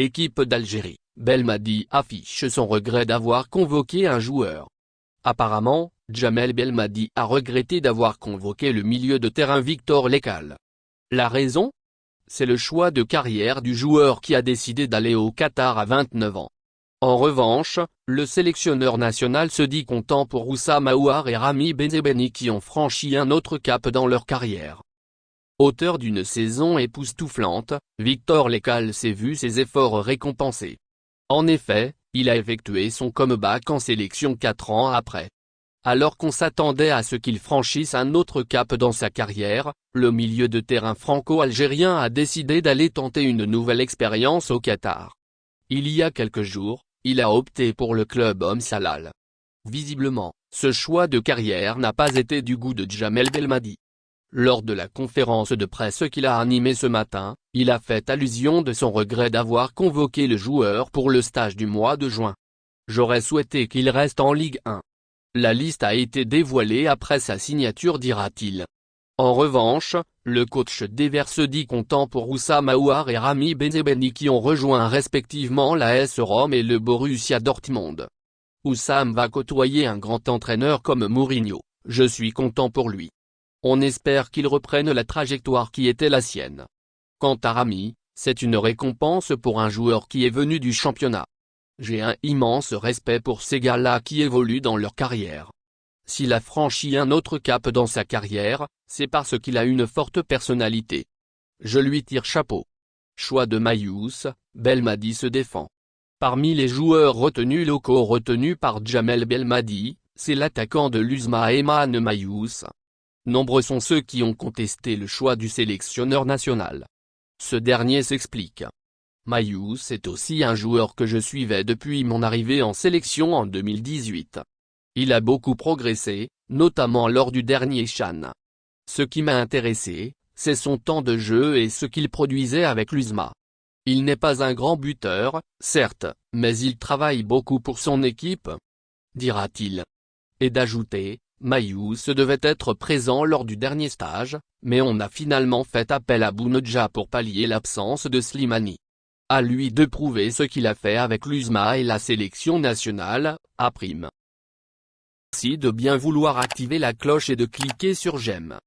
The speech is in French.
Équipe d'Algérie, Belmadi affiche son regret d'avoir convoqué un joueur. Apparemment, Djamel Belmadi a regretté d'avoir convoqué le milieu de terrain Victor Lekal. La raison? C'est le choix de carrière du joueur qui a décidé d'aller au Qatar à 29 ans. En revanche, le sélectionneur national se dit content pour Oussam Aouar et Ramy Benzebaini qui ont franchi un autre cap dans leur carrière. Auteur d'une saison époustouflante, Victor Lekal s'est vu ses efforts récompensés. En effet, il a effectué son comeback en sélection 4 ans après. Alors qu'on s'attendait à ce qu'il franchisse un autre cap dans sa carrière, le milieu de terrain franco-algérien a décidé d'aller tenter une nouvelle expérience au Qatar. Il y a quelques jours, il a opté pour le club Salal. Visiblement, ce choix de carrière n'a pas été du goût de Djamel Belmadi. Lors de la conférence de presse qu'il a animée ce matin, il a fait allusion de son regret d'avoir convoqué le joueur pour le stage du mois de juin. « J'aurais souhaité qu'il reste en Ligue 1. La liste a été dévoilée après sa signature, dira-t-il. En revanche, le coach des Verts se dit content pour Oussam Aouar et Ramy Benzebaini qui ont rejoint respectivement l'AS Rome et le Borussia Dortmund. Oussam va côtoyer un grand entraîneur comme Mourinho, je suis content pour lui. On espère qu'il reprenne la trajectoire qui était la sienne. Quant à Ramy, c'est une récompense pour un joueur qui est venu du championnat. J'ai un immense respect pour ces gars-là qui évoluent dans leur carrière. S'il a franchi un autre cap dans sa carrière, c'est parce qu'il a une forte personnalité. Je lui tire chapeau. » Choix de Mayous, Belmadi se défend. Parmi les joueurs locaux retenus par Djamel Belmadi, c'est l'attaquant de l'USMA Eman Mayous. Nombreux sont ceux qui ont contesté le choix du sélectionneur national. Ce dernier s'explique. Mayous est aussi un joueur que je suivais depuis mon arrivée en sélection en 2018. Il a beaucoup progressé, notamment lors du dernier CHAN. Ce qui m'a intéressé, c'est son temps de jeu et ce qu'il produisait avec l'USMA. Il n'est pas un grand buteur, certes, mais il travaille beaucoup pour son équipe, dira-t-il. Et d'ajouter, Mayous devait être présent lors du dernier stage, mais on a finalement fait appel à Bounedjah pour pallier l'absence de Slimani. À lui de prouver ce qu'il a fait avec l'USMA et la sélection nationale, a prime. Merci de bien vouloir activer la cloche et de cliquer sur j'aime.